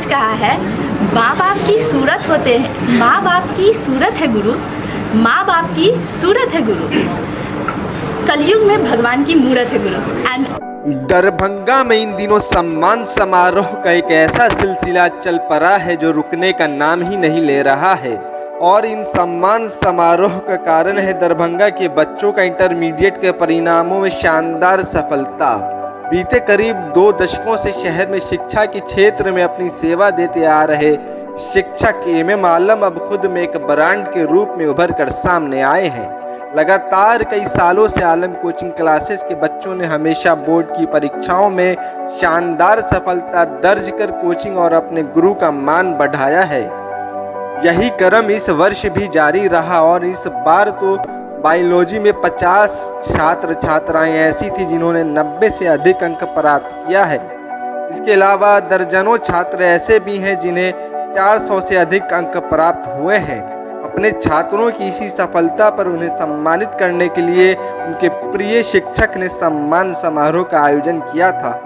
कहा है, माँ बाप की सूरत होते हैं, माँ बाप की सूरत है गुरु, माँ बाप की सूरत है गुरु, कलयुग में भगवान की मूरत है गुरु। एंड दरभंगा में इन दिनों सम्मान समारोह का एक ऐसा सिलसिला चल पड़ा है जो रुकने का नाम ही नहीं ले रहा है। और इन सम्मान समारोह का कारण है दरभंगा के बच्चों का इंटरमीडिएट के परिणामों में शानदार सफलता। बीते करीब 2 दशकों से शहर में शिक्षा के क्षेत्र में अपनी सेवा देते आ रहे शिक्षक MM आलम अब खुद में एक ब्रांड के रूप में उभर कर सामने आए हैं। लगातार कई सालों से आलम कोचिंग क्लासेस के बच्चों ने हमेशा बोर्ड की परीक्षाओं में शानदार सफलता दर्ज कर कोचिंग और अपने गुरु का मान बढ़ाया है। यही क्रम इस वर्ष भी जारी रहा और इस बार तो बायोलॉजी में 50 छात्र छात्राएं ऐसी थी जिन्होंने 90 से अधिक अंक प्राप्त किया है। इसके अलावा दर्जनों छात्र ऐसे भी हैं जिन्हें 400 से अधिक अंक प्राप्त हुए हैं। अपने छात्रों की इसी सफलता पर उन्हें सम्मानित करने के लिए उनके प्रिय शिक्षक ने सम्मान समारोह का आयोजन किया था।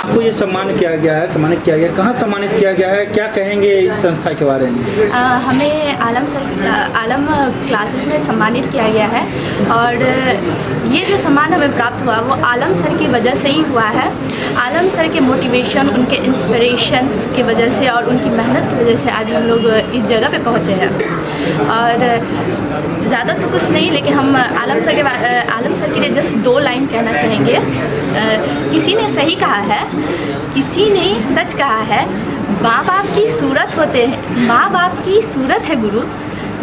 आपको ये सम्मान किया गया है, सम्मानित किया गया, कहाँ सम्मानित किया गया है, क्या कहेंगे इस संस्था के बारे में? हमें आलम क्लासेस में सम्मानित किया गया है और ये जो सम्मान हमें प्राप्त हुआ वो आलम सर की वजह से ही हुआ है। आलम सर के मोटिवेशन, उनके इंस्पिरेशंस की वजह से और उनकी मेहनत की वजह से आज हम लोग इस जगह पे पहुँचे हैं। और ज़्यादा तो कुछ नहीं, लेकिन हम आलम सर के लिए जस्ट 2 लाइन कहना चाहेंगे। किसी ने सही कहा है, किसी ने सच कहा है, माँ बाप की सूरत होते हैं, माँ बाप की सूरत है गुरु,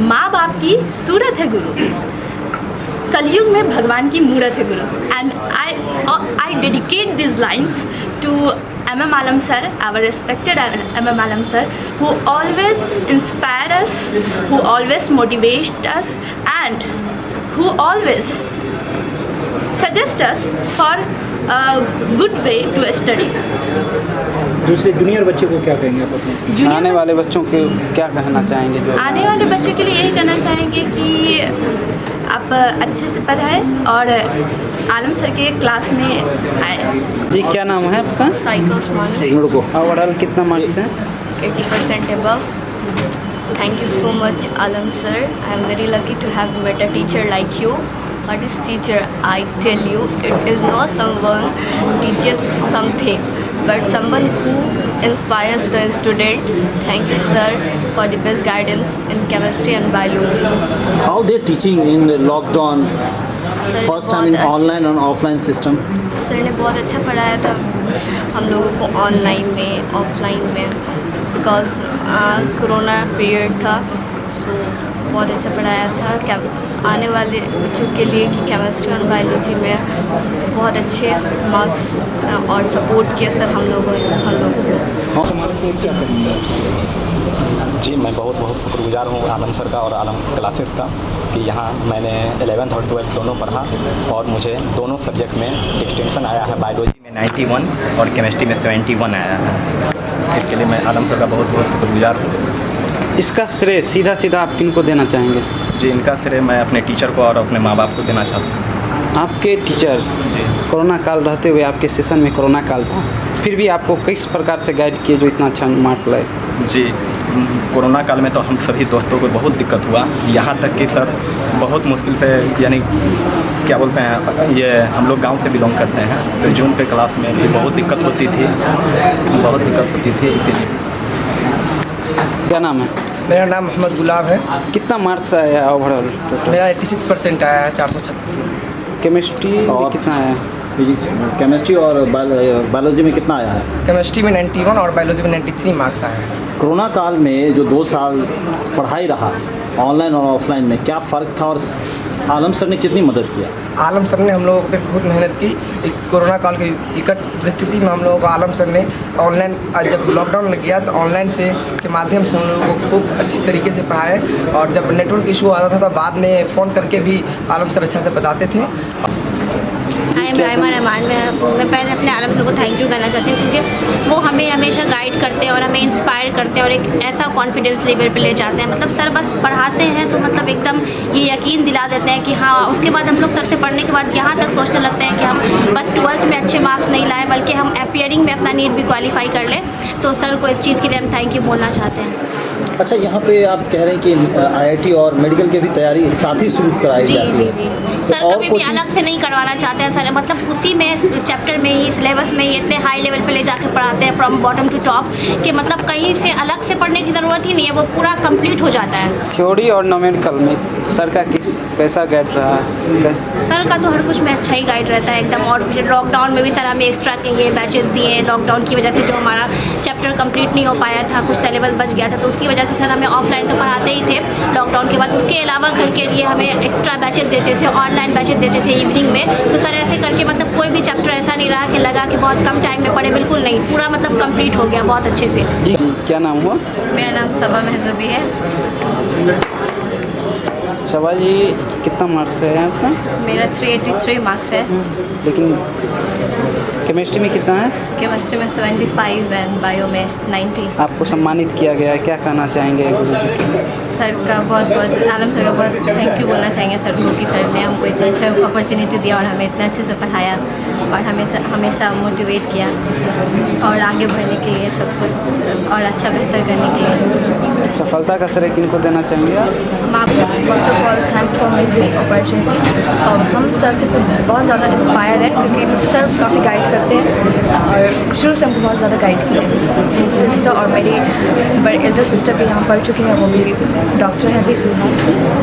माँ बाप की सूरत है गुरु, कलयुग में भगवान की मूरत है गुरु। And I dedicate these lines to MM Alam sir, our respected MM Alam sir, who always inspired us, who always motivate us, and who always suggest us for a good way to study. दूसरे junior बच्चे को क्या कहेंगे आप अपने? आने वाले बच्चों को क्या कहना चाहेंगे? जो आने वाले बच्चों के लिए यही कहना चाहेंगे कि आप अच्छे से पढ़ाएं और आलम सर के क्लास में आए। जी, क्या नाम है आपका? साइको उस्मानी। ओवरऑल कितना मार्क्स है? 80% above. Thank you so much, Alam sir. I am very lucky to have met a teacher like you. What is teacher? I tell you, it is not someone teaches something, but someone who inspires the student. Thank you, sir, for the best guidance in chemistry and biology. How they teaching in the lockdown? Sir, First time in online and offline system. Sir ने बहुत अच्छा पढ़ाया था हम लोगों को, online में, offline में, बिकॉज कोरोना पीरियड था। सो बहुत अच्छा पढ़ाया था। क्या आने वाले बच्चों के लिए कि केमिस्ट्री और बायोलॉजी में बहुत अच्छे मार्क्स और सपोर्ट किया सर हम लोगों को। क्या कहेंगे? जी, मैं बहुत शुक्रगुजार हूँ आलम सर का और आलम क्लासेस का कि यहाँ मैंने 11th और 12th दोनों पढ़ा और मुझे दोनों सब्जेक्ट में डिस्टिंक्शन आया है। बायोलॉजी में 91 और केमिस्ट्री में 71 आया है। इसके लिए मैं आलम सर का बहुत शुक्रगुजार हूँ। इसका श्रेय सीधा आप किन को देना चाहेंगे? जी, इनका श्रेय मैं अपने टीचर को और अपने माँ बाप को देना चाहता हूँ। आपके टीचर कोरोना काल रहते हुए आपके सेशन में कोरोना काल था, फिर भी आपको किस प्रकार से गाइड किए जो इतना अच्छा मार्क लाए? जी, कोरोना काल में तो हम सभी दोस्तों को बहुत दिक्कत हुआ, यहाँ तक कि सर बहुत मुश्किल से, यानी क्या बोलते हैं, ये हम लोग गांव से बिलोंग करते हैं, तो जून पे क्लास में भी बहुत दिक्कत होती थी, इसीलिए। क्या नाम है? मेरा नाम मोहम्मद गुलाब है। कितना मार्क्स आया ओवरऑल टोटल? मेरा 86% आया है 436 में। केमिस्ट्री और कितना आया? फिजिक्स, केमिस्ट्री और बायोलॉजी में कितना आया है? केमिस्ट्री में 91 और बायोलॉजी में 93 मार्क्स आए हैं। कोरोना काल में जो 2 साल पढ़ाई रहा ऑनलाइन और ऑफलाइन में, क्या फ़र्क था और आलम सर ने कितनी मदद किया? आलम सर ने हम लोगों पे बहुत मेहनत की। एक कोरोना काल की विकट परिस्थिति में हम लोगों को आलम सर ने ऑनलाइन, जब लॉकडाउन लग गया तो ऑनलाइन से के माध्यम से हम लोगों को खूब अच्छी तरीके से पढ़ाए, और जब नेटवर्क इशू आता था तो बाद में फ़ोन करके भी आलम सर अच्छा से बताते थे। I am Raima Rahman. मैं पहले अपने आलम सर को थैंक यू कहना चाहती हूँ, क्योंकि वो हमें हमेशा गाइड करते हैं और हमें इंस्पायर करते हैं और एक ऐसा कॉन्फिडेंस लेवल पे ले जाते हैं। मतलब सर बस पढ़ाते हैं तो मतलब एकदम ये यकीन दिला देते हैं कि हाँ, उसके बाद हम लोग सर से पढ़ने के बाद यहाँ तक सोचने लगते हैं कि हम बस 12th में अच्छे मार्क्स नहीं लाए, बल्कि हम अपीयरिंग में अपना नीट भी क्वालिफाई कर लें। तो सर को इस चीज़ के लिए हम थैंक यू बोलना चाहते हैं। अच्छा, यहाँ पे आप कह रहे हैं कि IIT और मेडिकल की भी तैयारी एक साथ ही शुरू कराई जाती है? जी। सर कभी भी अलग से नहीं करवाना चाहते हैं सर, मतलब उसी में चैप्टर में ही, सिलेबस में ही इतने हाई लेवल पे ले जाके पढ़ाते हैं फ्रॉम बॉटम टू टॉप, कि मतलब कहीं से अलग से पढ़ने की ज़रूरत ही नहीं है, वो पूरा कंप्लीट हो जाता है। थ्योरी और न्यूमेरिकल में सर का कैसा गाइड रहा? सर का तो हर कुछ में अच्छा ही गाइड रहता है एकदम। और फिर लॉकडाउन में भी सर हमें एक्स्ट्रा के ये बैचेस दिए, लॉकडाउन की वजह से जो हमारा चैप्टर कंप्लीट नहीं हो पाया था, कुछ सिलेबस बच गया था, तो उसकी वजह से सर हमें ऑफलाइन तो पढ़ाते ही थे लॉकडाउन के बाद, उसके अलावा घर के लिए हमें एक्स्ट्रा बैचेस देते थे, ऑनलाइन बैचेस देते थे इवनिंग में। तो सर ऐसे करके मतलब कोई भी चैप्टर ऐसा नहीं रहा कि लगा कि बहुत कम टाइम में पढ़े, बिल्कुल नहीं, पूरा मतलब कंप्लीट हो गया बहुत अच्छे से। जी, क्या नाम हुआ? मेरा नाम सबा महजूबी है। शबा जी, कितना मार्क्स है आपका? मेरा 383 मार्क्स है। लेकिन केमिस्ट्री में कितना है? केमिस्ट्री में 75 एंड बायो में 90। आपको सम्मानित किया गया है, क्या कहना चाहेंगे गुरुजी? सर का बहुत आलम सर का बहुत थैंक यू बोलना चाहेंगे सर को, कि सर ने हमको इतना अच्छा अपॉर्चुनिटी दिया और हमें इतना अच्छे से पढ़ाया और हमेशा मोटिवेट किया और आगे बढ़ने के लिए सब कुछ और अच्छा बेहतर करने के लिए। सफलता का श्रेय किनको देना चाहेंगे आप? First of all thanks for mill this opportunity. और हम सर से बहुत ज़्यादा इंस्पायर है, क्योंकि सर काफ़ी गाइड करते हैं और शुरू से हमको बहुत ज़्यादा गाइड किया। और मेरी एल्डर सिस्टर भी यहाँ पढ़ चुकी हैं, वो भी डॉक्टर हैं अभी फिलहाल,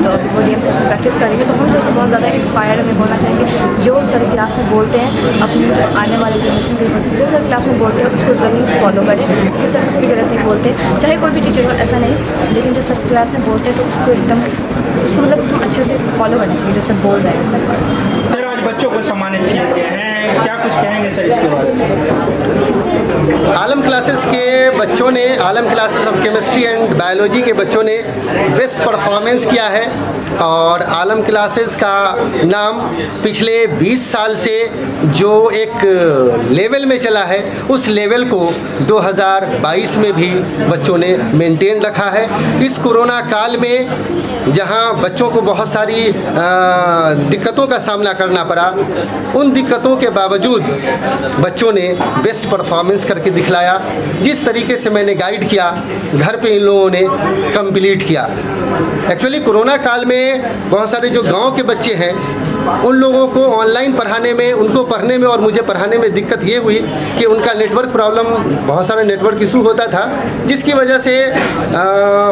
तो अभी वो DM सर में प्रैक्टिस करेंगे। तो हम सर से बहुत ज़्यादा इंस्पायर हमें बोलना चाहेंगे, जो सर क्लास में बोलते हैं अपनी आने वाली जनरेशन के लिए, जो सर क्लास में बोलते हैं उसको ज़रूर फॉलो करें, क्योंकि सर कुछ भी गलत नहीं बोलते, चाहे कोई भी टीचर हो, ऐसा नहीं, लेकिन जो सर क्लास में बोलते हैं तो उसको मतलब एकदम अच्छे से फॉलो करना चाहिए जो सर बोल रहे हैं। सर आज बच्चों को सम्मानित किए गए हैं, क्या कुछ कहेंगे सर इसके बाद? आलम क्लासेस के बच्चों ने, Alam classes of chemistry and biology के बच्चों ने बेस्ट परफॉर्मेंस किया है, और आलम क्लासेस का नाम पिछले 20 साल से जो एक लेवल में चला है, उस लेवल को 2022 में भी बच्चों ने मेंटेन रखा है। इस कोरोना काल में जहां बच्चों को बहुत सारी दिक्कतों का सामना करना पड़ा, उन दिक्कतों के बावजूद बच्चों ने बेस्ट परफॉर्मेंस करके दिखलाया। जिस तरीके से मैंने गाइड किया, घर पे इन लोगों ने कंप्लीट किया। एक्चुअली कोरोना काल में बहुत सारे जो गांव के बच्चे हैं, उन लोगों को ऑनलाइन पढ़ाने में, उनको पढ़ने में और मुझे पढ़ाने में दिक्कत ये हुई कि उनका नेटवर्क प्रॉब्लम, बहुत सारा नेटवर्क इशू होता था, जिसकी वजह से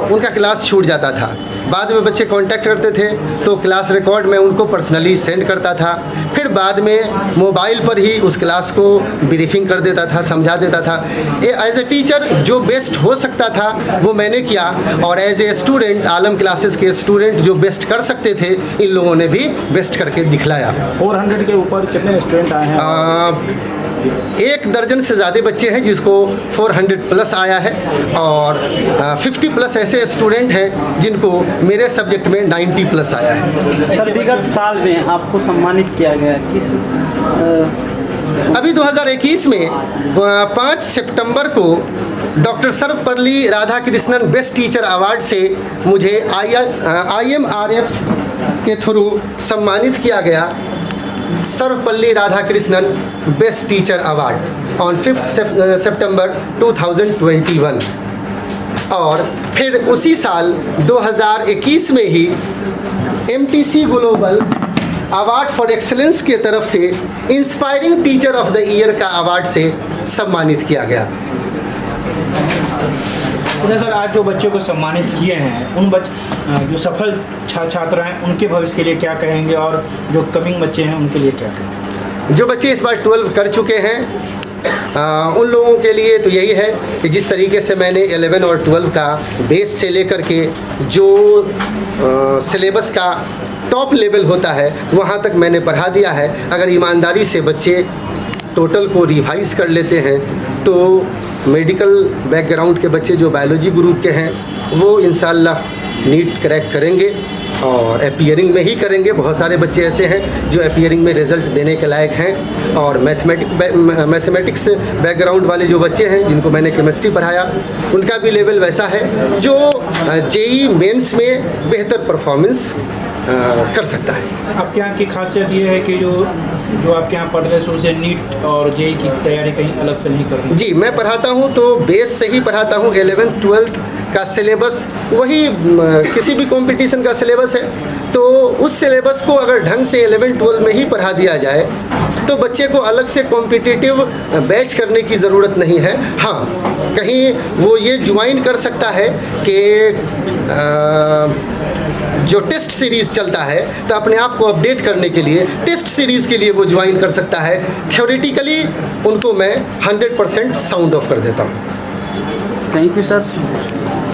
उनका क्लास छूट जाता था। बाद में बच्चे कांटेक्ट करते थे तो क्लास रिकॉर्ड मैं उनको पर्सनली सेंड करता था, फिर बाद में मोबाइल पर ही उस क्लास को ब्रीफिंग कर देता था, समझा देता था। एज ए टीचर जो बेस्ट हो सकता था वो मैंने किया, और as a student, Alam classes के स्टूडेंट जो बेस्ट कर सकते थे, इन लोगों ने भी बेस्ट करके दिखलाया। 400 के ऊपर कितने स्टूडेंट आए हैं? 1 दर्जन से ज़्यादा बच्चे हैं जिसको 400 प्लस आया है, और 50 प्लस ऐसे स्टूडेंट हैं जिनको मेरे सब्जेक्ट में 90 प्लस आया है। सर विगत साल में आपको सम्मानित किया गया, किस अभी 2021 में 5 सितंबर को doctor Sarvepalli Radhakrishnan best teacher award से मुझे IMRF के थ्रू सम्मानित किया गया, Sarvepalli Radhakrishnan best teacher award on 5 सितंबर 2021। और फिर उसी साल 2021 में ही MTC global award for excellence के तरफ से inspiring teacher of the year का अवार्ड से सम्मानित किया गया। अच्छा सर, आज जो बच्चों को सम्मानित किए हैं उन जो सफल छात्र हैं उनके भविष्य के लिए क्या कहेंगे, और जो कमिंग बच्चे हैं उनके लिए क्या कहेंगे? जो बच्चे इस बार 12 कर चुके हैं उन लोगों के लिए तो यही है कि जिस तरीके से मैंने 11 और 12 का बेस से लेकर के जो सिलेबस का टॉप लेवल होता है वहाँ तक मैंने पढ़ा दिया है। अगर ईमानदारी से बच्चे टोटल को रिवाइज कर लेते हैं तो मेडिकल बैकग्राउंड के बच्चे जो बायोलॉजी ग्रुप के हैं वो इंशाल्लाह नीट क्रैक करेंगे और अपीयरिंग में ही करेंगे। बहुत सारे बच्चे ऐसे हैं जो अपीयरिंग में रिज़ल्ट देने के लायक हैं। और मैथमेटिक्स बैकग्राउंड वाले जो बच्चे हैं जिनको मैंने केमिस्ट्री पढ़ाया उनका भी लेवल वैसा है जो जेई मेंस में बेहतर परफॉर्मेंस कर सकता है। आपके यहाँ की खासियत ये है कि जो आपके यहाँ पढ़ रहे शुरू से नीट और जेई की तैयारी कहीं अलग से नहीं कर रही? जी, मैं पढ़ाता हूँ तो बेस से ही पढ़ाता हूँ। 11th 12th का सिलेबस वही किसी भी कंपटीशन का सिलेबस है, तो उस सिलेबस को अगर ढंग से 11 12 में ही पढ़ा दिया जाए तो बच्चे को अलग से कॉम्पिटिटिव बैच करने की ज़रूरत नहीं है। हाँ, कहीं वो ये ज्वाइन कर सकता है कि जो टेस्ट सीरीज़ चलता है तो अपने आप को अपडेट करने के लिए टेस्ट सीरीज़ के लिए वो ज्वाइन कर सकता है। थ्योरेटिकली उनको मैं 100% साउंड ऑफ कर देता हूँ। Thank you sir.